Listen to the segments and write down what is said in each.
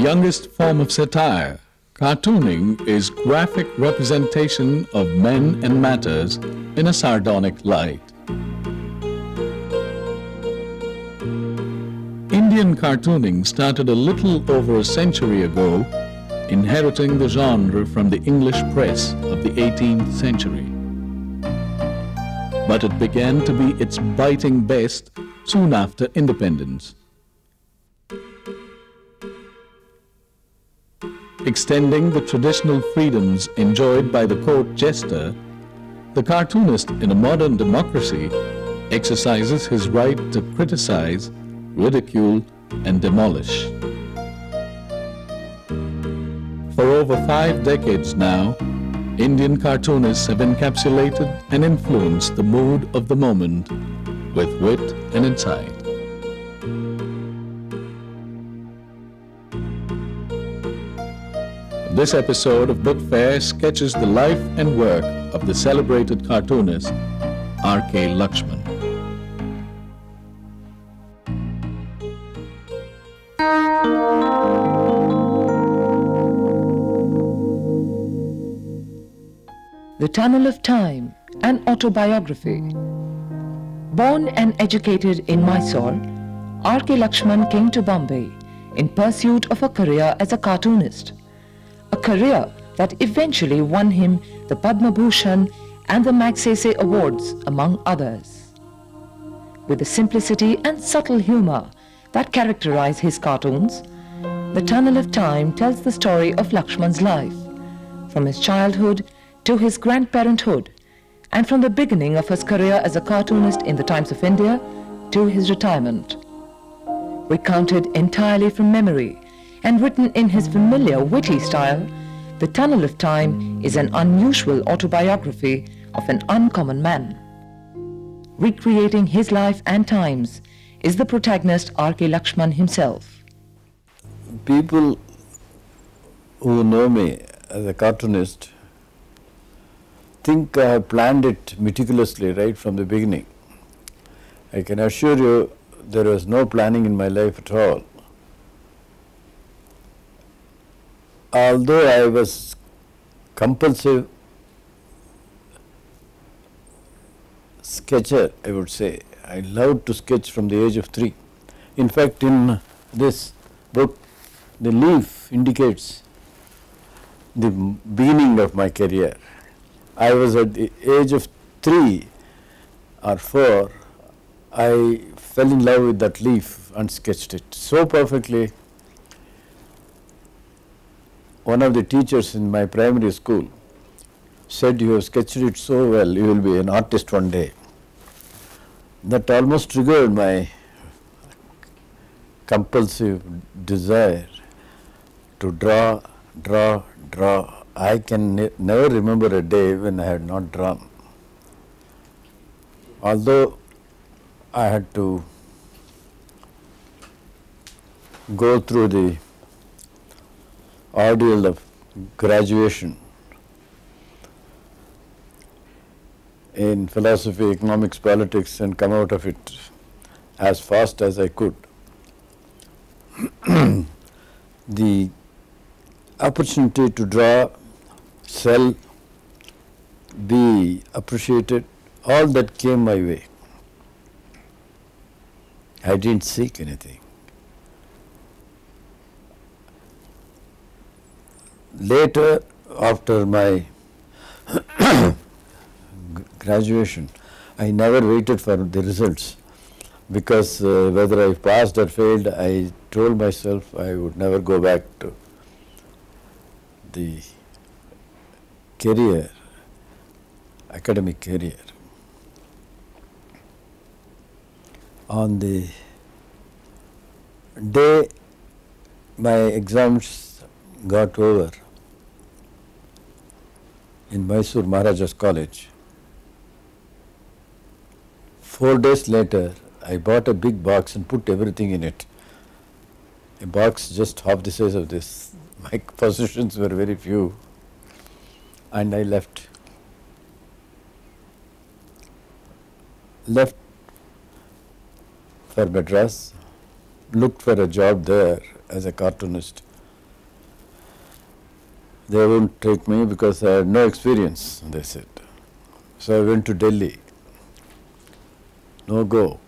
youngest form of satire, cartooning is graphic representation of men and matters in a sardonic light. Indian cartooning started a little over a century ago, inheriting the genre from the English press of the 18th century. But it began to be its biting best soon after independence. Extending the traditional freedoms enjoyed by the court jester, the cartoonist in a modern democracy exercises his right to criticize, ridicule, and demolish. For over 5 decades now, Indian cartoonists have encapsulated and influenced the mood of the moment with wit and insight. This episode of Book Fair sketches the life and work of the celebrated cartoonist R.K. Lakshman. The Tunnel of Time, an autobiography. Born and educated in Mysore, R.K. Lakshman came to Bombay in pursuit of a career as a cartoonist. A career that eventually won him the Padma Bhushan and the Magsaysay Awards, among others. With the simplicity and subtle humor that characterize his cartoons, The Tunnel of Time tells the story of Lakshman's life, from his childhood to his grandparenthood, and from the beginning of his career as a cartoonist in the Times of India to his retirement. Recounted entirely from memory and written in his familiar witty style, The Tunnel of Time is an unusual autobiography of an uncommon man. Recreating his life and times is the protagonist R.K. Lakshman himself. People who know me as a cartoonist think I have planned it meticulously right from the beginning. I can assure you there was no planning in my life at all. Although I was compulsive sketcher, I would say, I loved to sketch from the age of 3. In fact, in this book, the leaf indicates the beginning of my career. I was at the age of 3 or 4, I fell in love with that leaf and sketched it so perfectly. One of the teachers in my primary school said, "You have sketched it so well, you will be an artist one day." That almost triggered my compulsive desire to draw. I can never remember a day when I had not drawn. Although I had to go through the ordeal of graduation in philosophy, economics, politics, and come out of it as fast as I could. The opportunity to draw, sell, be appreciated, all that came my way. I didn't seek anything. Later, after my graduation, I never waited for the results, because whether I passed or failed, I told myself I would never go back to the career, academic career. On the day my exams got over in Mysore Maharaja's College, 4 days later, I bought a big box and put everything in it. A box just half the size of this. My possessions were very few, and I left for Madras, looked for a job there as a cartoonist, They wouldn't take me because I had no experience, they said. So I went to Delhi. No go,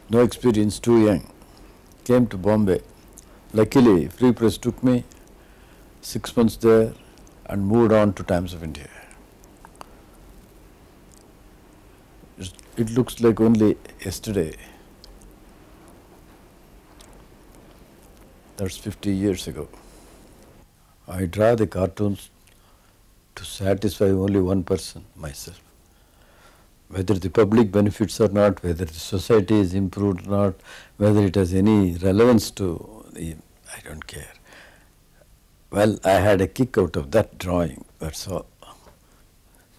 no experience, too young. Came to Bombay. Luckily, Free Press took me, 6 months there, and moved on to Times of India. It looks like only yesterday. That's 50 years ago. I draw the cartoons to satisfy only one person, myself. Whether the public benefits or not, whether the society is improved or not, whether it has any relevance to the, I don't care. Well, I had a kick out of that drawing, that's all.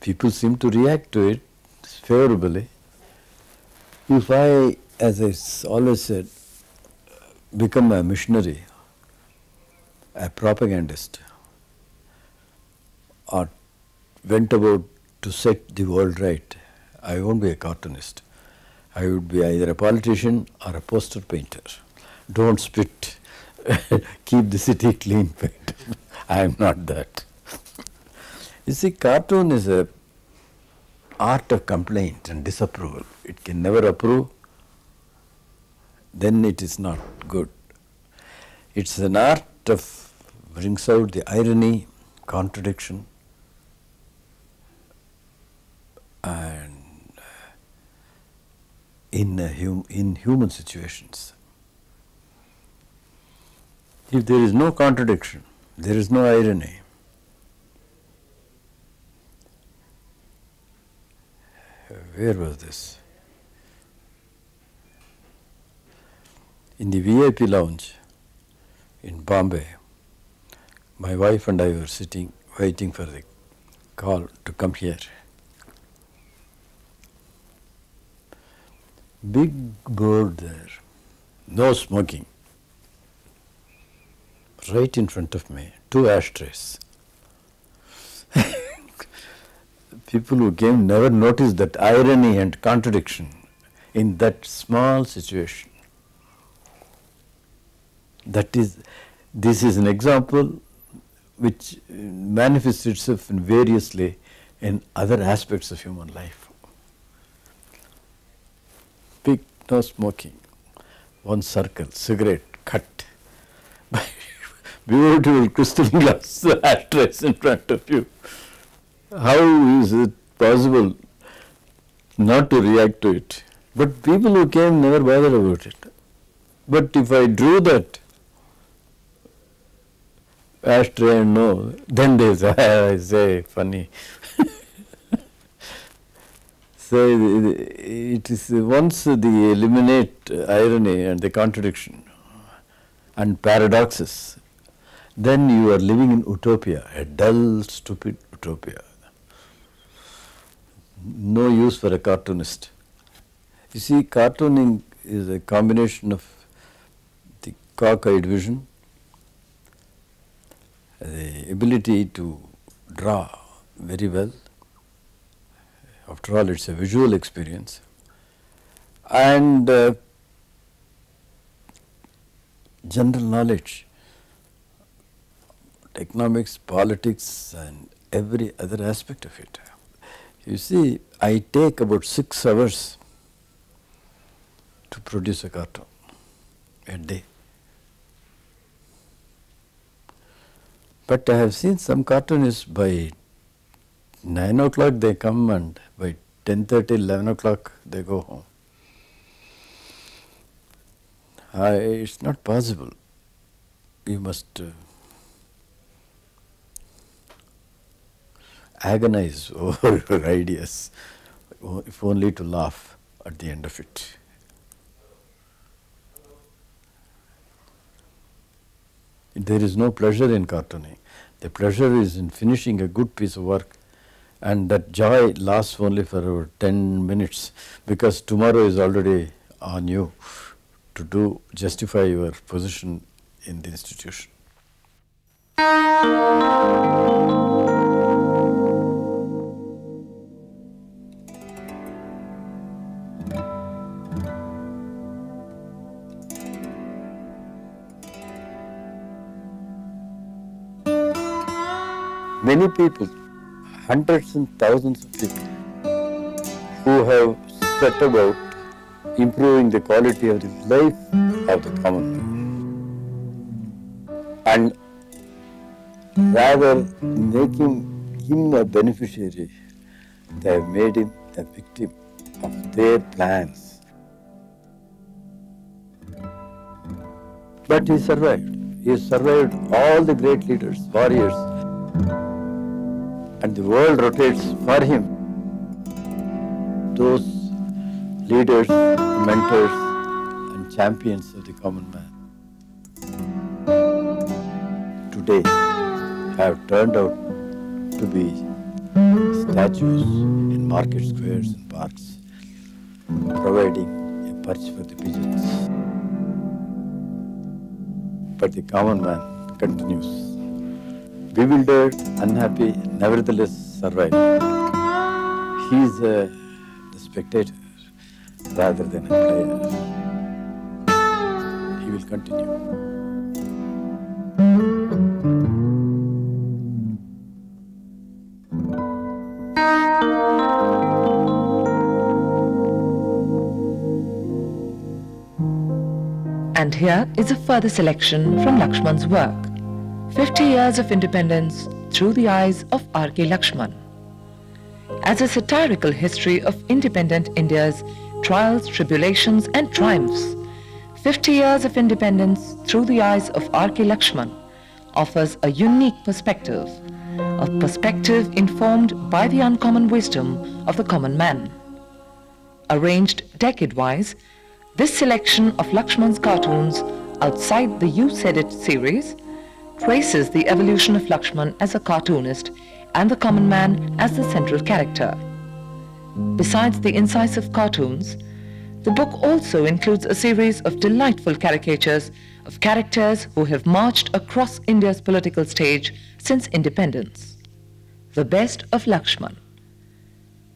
People seem to react to it favorably. If I, as I always said, become a missionary, a propagandist, or went about to set the world right, I won't be a cartoonist. I would be either a politician or a poster painter. Don't spit, keep the city clean painter. I am not that. You see, cartoon is a art of complaint and disapproval. It can never approve, then it is not good. It's an art of brings out the irony, contradiction, and in human situations. If there is no contradiction, there is no irony, where was this? In the VIP lounge in Bombay, my wife and I were sitting, waiting for the call to come here. Big board there, no smoking. Right in front of me, 2 ashtrays. People who came never noticed that irony and contradiction in that small situation. This is an example which manifests itself in variously in other aspects of human life. Big, no smoking, 1 circle, cigarette, cut. Beautiful crystal glass ashtrays in front of you. How is it possible not to react to it? But people who came never bothered about it. But if I drew that ashtray and no, then they say funny. So it is once they eliminate irony and the contradiction and paradoxes, then you are living in utopia, a dull, stupid utopia. No use for a cartoonist. You see, cartooning is a combination of the cock-eyed vision, the ability to draw very well. After all, it's a visual experience, and general knowledge, economics, politics, and every other aspect of it. You see, I take about 6 hours to produce a cartoon a day. But I have seen some cartoonists by 9 o'clock they come and by 10:30, 11 o'clock they go home. It's not possible. You must agonize over your ideas, if only to laugh at the end of it. There is no pleasure in cartooning. The pleasure is in finishing a good piece of work, and that joy lasts only for about 10 minutes, because tomorrow is already on you to justify your position in the institution. many people, hundreds and thousands of people, who have set about improving the quality of the life of the common man. And rather making him a beneficiary, they have made him a victim of their plans. But he survived. He survived all the great leaders, warriors, and the world rotates for him. Those leaders, mentors, and champions of the common man today have turned out to be statues in market squares and parks, providing a perch for the pigeons. But the common man continues, bewildered, unhappy, nevertheless surviving. He is the spectator rather than a player. He will continue. And here is a further selection from Lakshman's work, 50 Years of Independence Through the Eyes of R.K. Lakshman. As a satirical history of independent India's trials, tribulations and triumphs, 50 Years of Independence Through the Eyes of R.K. Lakshman offers a unique perspective, a perspective informed by the uncommon wisdom of the common man. Arranged decade-wise, this selection of Lakshman's cartoons outside the You Said It series traces the evolution of Lakshman as a cartoonist and the common man as the central character. Besides the incisive cartoons, the book also includes a series of delightful caricatures of characters who have marched across India's political stage since independence. The best of Lakshman.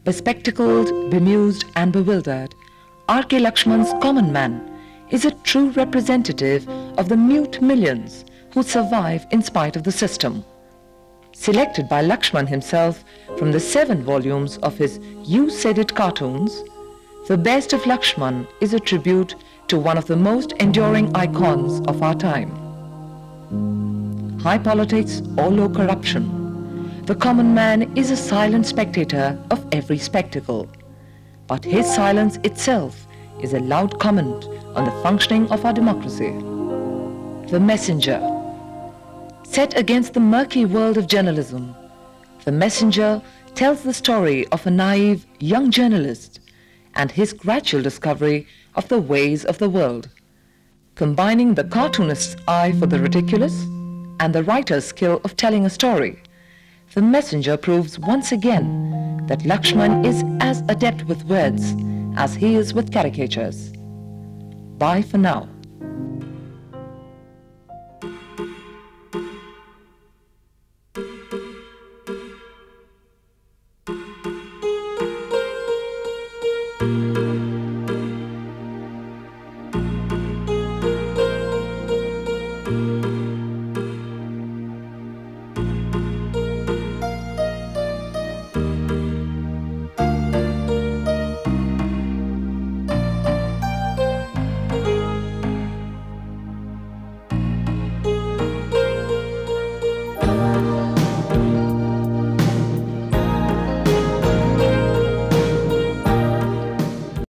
Bespectacled, bemused and bewildered, R.K. Lakshman's common man is a true representative of the mute millions who survive in spite of the system. Selected by Lakshman himself from the 7 volumes of his You Said It cartoons, the best of Lakshman is a tribute to one of the most enduring icons of our time. High politics or low corruption, the common man is a silent spectator of every spectacle. But his silence itself is a loud comment on the functioning of our democracy. The Messenger. Set against the murky world of journalism, The Messenger tells the story of a naive young journalist and his gradual discovery of the ways of the world, combining the cartoonist's eye for the ridiculous and the writer's skill of telling a story. The Messenger proves once again that Lakshman is as adept with words as he is with caricatures. Bye for now.